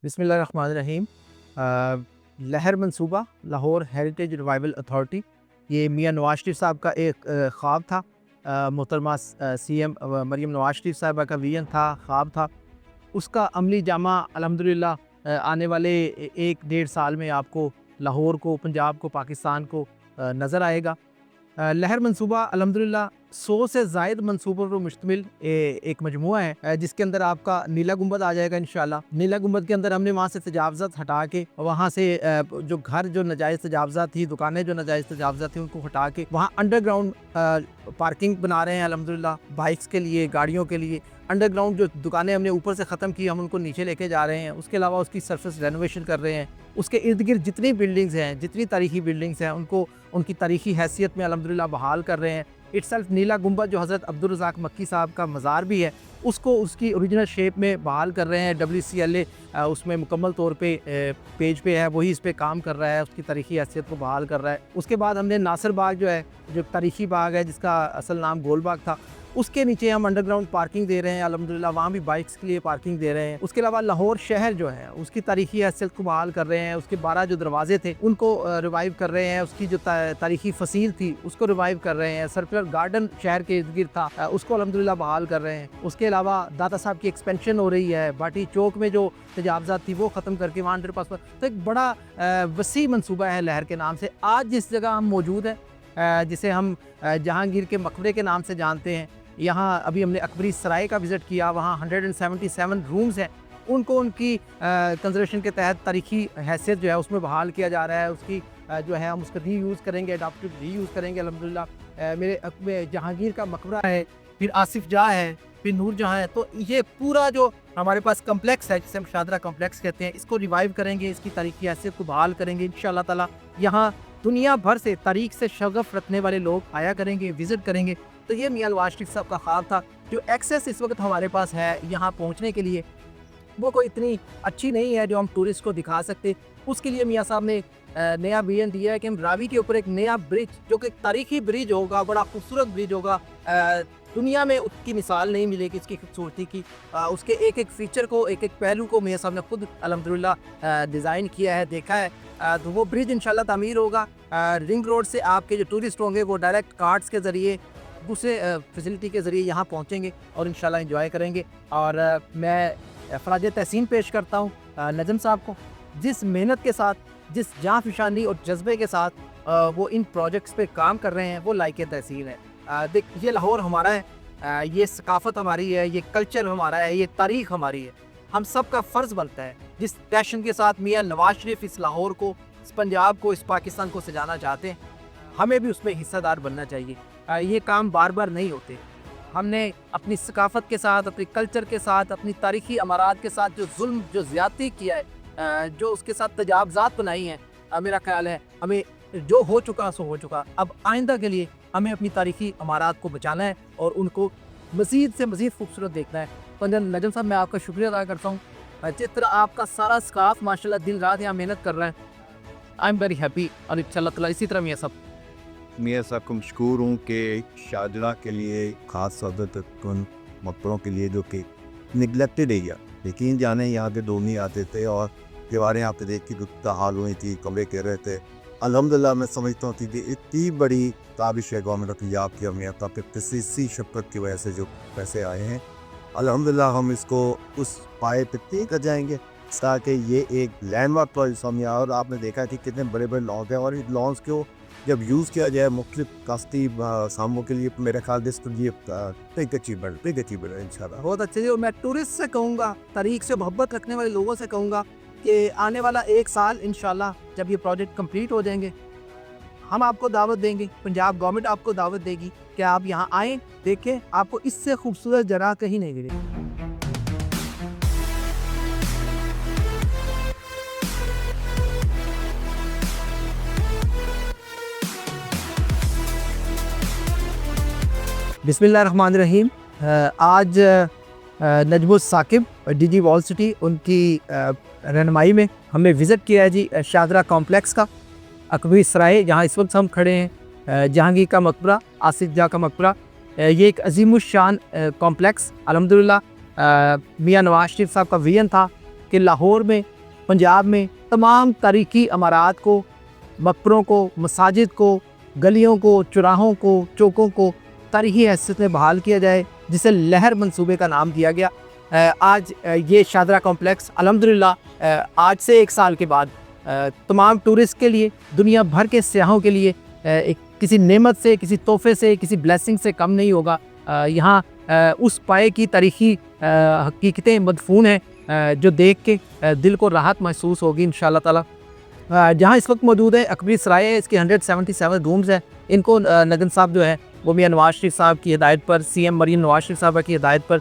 बिस्मिल्लाहिर्रहमानिर्रहीम। लहर मंसूबा लाहौर हेरिटेज रिवाइवल अथॉरिटी, ये मियाँ नवाज शरीफ साहब का एक ख्वाब था। मोहतरमा सीएम मरीम नवाज शरीफ साहबा का विजन था, ख्वाब था। उसका अमली जामा अल्हम्दुलिल्लाह आने वाले 1 डेढ़ साल में आपको लाहौर को, पंजाब को, पाकिस्तान को नज़र आएगा। लहर मंसूबा अल्हम्दुलिल्लाह 100 से ज़ायद मंसूबों पर मुश्तमिल एक मजमुआ है, जिसके अंदर आपका नीला गुंबद आ जाएगा इंशाल्लाह। नीला गुंबद के अंदर हमने वहाँ से तजावज़ात हटा के, वहाँ से जो घर जो नाजायज़ तजावज़ात थी, दुकानें जो नाजायज़ तजावज़ात थी, उनको हटा के वहाँ अंडरग्राउंड पार्किंग बना रहे हैं अल्हम्दुलिल्लाह, बाइक्स के लिए, गाड़ियों के लिए। अंडरग्राउंड जो दुकानें हमने ऊपर से ख़त्म की, हम उनको नीचे लेके जा रहे हैं। उसके अलावा उसकी सरफेस रेनोवेशन कर रहे हैं। उसके इर्द गिर्द जितनी बिल्डिंग्स हैं, जितनी तारीखी बिल्डिंग्स हैं, उनको उनकी तारीखी हैसियत में अल्हम्दुलिल्लाह बहाल कर रहे हैं। इट्सल्फ नीला गुंबद जो हज़रत अब्दुल रज़ाक मक्की साहब का मज़ार भी है, उसको उसकी ओरिजिनल शेप में बहाल कर रहे हैं। WCLA उसमें मुकम्मल तौर पे पेज पे है, वही इस पे काम कर रहा है, उसकी तारीखी हैसियत को बहाल कर रहा है। उसके बाद हमने नासिर बाग जो है, जो तारीखी बाग है जिसका असल नाम गोल बाग था, उसके नीचे हम अंडरग्राउंड पार्किंग दे रहे हैं अल्हम्दुलिल्लाह, वहाँ भी बाइक्स के लिए पार्किंग दे रहे हैं। उसके अलावा लाहौर शहर जो है, उसकी तारीखी हैसियत को बहाल कर रहे हैं। उसके 12 जो दरवाजे थे, उनको रिवाइव कर रहे हैं। उसकी जो तारीखी फसील थी, उसको रिवाइव कर रहे हैं। सर्कुलर गार्डन शहर के इर्द गिर्द था, उसको अल्हम्दुलिल्लाह बहाल कर रहे हैं। उसके अलावा दाता साहब की एक्सपेंशन हो रही है। बाटी चौक में जो तजावज़ात थी, वो ख़त्म करके वहाँ अंडरपास पर, तो एक बड़ा वसी मनसूबा है लहर के नाम से। आज जिस जगह हम मौजूद हैं, जिसे हम जहांगीर के मकबरे के नाम से जानते हैं, यहाँ अभी हमने अकबरी सराय का विज़िट किया। वहाँ 177 रूम्स हैं, उनको उनकी कंजर्वेशन के तहत तारीखी हैसियत जो है उसमें बहाल किया जा रहा है। उसकी जो है हम उसका रीयूज़ करेंगे, अडॉप्टिव रीयूज़ करेंगे अल्हम्दुलिल्लाह। मेरे जहांगीर का मकबरा है, फिर आसिफ जहाँ है, फिर नूर जहाँ है। तो ये पूरा जो हमारे पास कम्प्लेक्स है, जिसे हम शादरा कम्प्लेक्स कहते हैं, इसको रिवाइव करेंगे, इसकी तारीखी हैसियत को बहाल करेंगे इंशाअल्लाह ताला। यहाँ दुनिया भर से तारीख से शगफ रखने वाले लोग आया करेंगे, विज़िट करेंगे। तो ये मियाँ नवाज शरीफ साहब का ख्वाब था। जो एक्सेस इस वक्त हमारे पास है यहाँ पहुँचने के लिए, वो कोई इतनी अच्छी नहीं है जो हम टूरिस्ट को दिखा सकते। उसके लिए मियाँ साहब ने नया विजन दिया है कि हम रावी के ऊपर एक नया ब्रिज, जो कि तारीखी ब्रिज होगा, बड़ा खूबसूरत ब्रिज होगा, दुनिया में उसकी मिसाल नहीं मिलेगी इसकी खूबसूरती की। उसके एक एक फीचर को, एक एक पहलू को मियाँ साहब ने खुद अल्हम्दुलिल्लाह डिज़ाइन किया है, देखा है। तो वो ब्रिज इंशाल्लाह तामीर होगा। रिंग रोड से आपके जो टूरिस्ट होंगे, वो डायरेक्ट कार्ड्स के ज़रिए, दूसरे फैसिलिटी के ज़रिए यहाँ पहुँचेंगे और इंशाल्लाह एंजॉय करेंगे। और मैं फ़राज़ तहसीन पेश करता हूँ नजम साहब को, जिस मेहनत के साथ, जिस जाँ फिशानी और जज्बे के साथ वो इन प्रोजेक्ट्स पे काम कर रहे हैं, वो लायक तहसीन है। देख, ये लाहौर हमारा है, ये सकाफ़त हमारी है, ये कल्चर हमारा है, ये तारीख़ हमारी है। हम सब का फ़र्ज़ बनता है, जिस पैशन के साथ मियाँ नवाज शरीफ इस लाहौर को, इस पंजाब को, इस पाकिस्तान को सजाना चाहते हैं, हमें भी उसमें हिस्सेदार बनना चाहिए। ये काम बार बार नहीं होते। हमने अपनी सकाफ़त के साथ, अपने कल्चर के साथ, अपनी तारीख़ी अमारात के साथ जो जुल्म, जो ज़्यादती किया है, जो उसके साथ तजावज़ात बनाई हैं, मेरा ख्याल है हमें जो हो चुका सो हो चुका। अब आइंदा के लिए हमें अपनी तारीख़ी अमारात को बचाना है और उनको मज़ीद से मज़ीद खूबसूरत देखना है। तो नजम साहब, मैं आपका शुक्रिया अदा करता हूँ। जिस तरह आपका सारा स्टाफ माशाल्लाह दिन रात यहाँ मेहनत कर रहा है, आई एम वेरी हैप्पी। और इंशाअल्लाह ताला इसी तरह मियाँ साहब को मशकूर हूँ कि शाहजहाँ के लिए ख़ास सदर मकबरों के लिए जो कि निगलेक्टेड एरिया, यकीन जाने यहाँ के लोग नहीं आते थे और दीवारें आप देख के गुप्ता हाल हुई थी, कमरे कह रहे थे। अल्हम्दुलिल्लाह मैं समझता हूँ कि इतनी बड़ी काबिश है गवर्नमेंट ऑफ पंजाब की, मियाँ साहब के किसी शफकत की वजह से जो पैसे आए हैं, अल्हम्दुलिल्लाह हम इसको उस पाए पे तय कर जाएंगे ताकि ये एक लैंडमार्क प्रोजेक्ट सामने आए। और आपने देखा है कि कितने बड़े बड़े लॉन्स हैं और इन लॉन्स को जब यूज़ किया जाए मुख्तलिफ कास्ती सामों के लिए, मेरा ख्याल दिस तो ये बिग अचीवमेंट है इंशाल्लाह। बहुत अच्छे जी। और मैं टूरिस्ट से कहूँगा, तारीख से मोहब्बत रखने वाले लोगों से कहूँगा कि आने वाला 1 साल इंशाल्लाह जब ये प्रोजेक्ट कंप्लीट हो जाएंगे, हम आपको दावत देंगे, पंजाब गवर्नमेंट आपको दावत देगी कि आप यहाँ आएँ, देखें, आपको इससे खूबसूरत जगह कहीं नहीं मिलेगी। बिस्मिल्लाहिर्रहमानिर्रहीम। आज Najmus Saqib DG wall city, उनकी रहनुमाई में हमने विज़िट किया है जी शादरा कॉम्प्लेक्स का, अकबरी सराय जहाँ इस वक्त हम खड़े हैं, जहांगीर का मकबरा, आसिफ जहाँ का मकबरा। ये एक अजीमुशान कॉम्प्लेक्स अल्हम्दुलिल्लाह मियाँ नवाज शरीफ साहब का विजन था कि लाहौर में पंजाब में तमाम तारीखी अमारात को, मकबरों को, मसाजिद को, गलियों को, चौराहों को, चौकों को तारीखी हैसियत में बहाल किया जाए, जिसे लहर मंसूबे का नाम दिया गया। आज ये शादरा कॉम्प्लेक्स अल्हम्दुलिल्लाह आज से 1 साल के बाद तमाम टूरिस्ट के लिए, दुनिया भर के सयाहों के लिए एक किसी नेमत से, किसी तोहफे से, किसी ब्लेसिंग से कम नहीं होगा। यहाँ उस पाए की तारीखी हकीकतें मदफून हैं जो देख के दिल को राहत महसूस होगी इंशाअल्लाह ताला। जहाँ इस वक्त मौजूद है अकबरी सराय है, इसके 177 रूम्स हैं। इनको नगन साहब जो है वो मियां नवाज शरीफ साहब की हिदायत पर, CM मरीम नवाज शरीफ साहब की हिदायत पर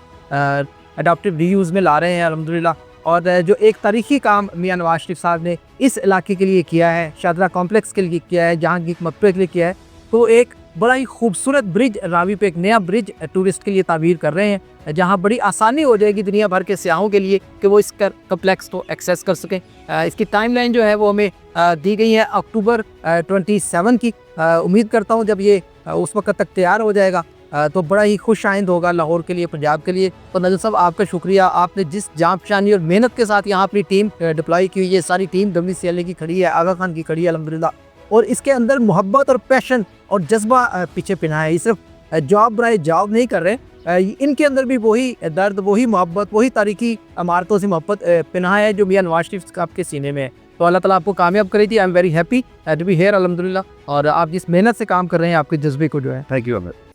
अडॉप्टिव रीयूज़ में ला रहे हैं अल्हम्दुलिल्लाह। और जो एक तारीखी काम मियां नवाज शरीफ साहब ने इस इलाके के लिए किया है, शादरा कॉम्प्लेक्स के लिए किया है, जहाँ की मकबरे के लिए किया है, तो एक बड़ा ही खूबसूरत ब्रिज, रावी पे एक नया ब्रिज टूरिस्ट के लिए तामीर कर रहे हैं, जहां बड़ी आसानी हो जाएगी दुनिया भर के सयाहों के लिए कि वो इस कम्प्लेक्स को एक्सेस कर सकें। इसकी टाइमलाइन जो है वो हमें दी गई है अक्टूबर 27 की। उम्मीद करता हूं जब ये उस वक्त तक तैयार हो जाएगा तो बड़ा ही खुश आइंद होगा लाहौर के लिए, पंजाब के लिए। तो नजर साहब आपका शुक्रिया, आपने जिस जांपशानी और मेहनत के साथ यहाँ अपनी टीम डिप्लॉय की हुई है, सारी टीम WCLA की खड़ी है, आगा खान की खड़ी है अल्हम्दुलिल्लाह, और इसके अंदर मोहब्बत और पैशन और जज्बा पीछे पिना है। ये सिर्फ जॉब बराए जॉब नहीं कर रहे, इनके अंदर भी वही दर्द, वही मोहब्बत, वही तारीखी इमारतों से मोहब्बत पिना है जो मियां नवाज शरीफ साहब के सीने में है। तो अल्लाह ताला आपको कामयाब करे थी। I am very happy to be here अल्हम्दुलिल्लाह। और आप जिस मेहनत से काम कर रहे हैं, आपके जज्बे को जो है, थैंक यू अमित।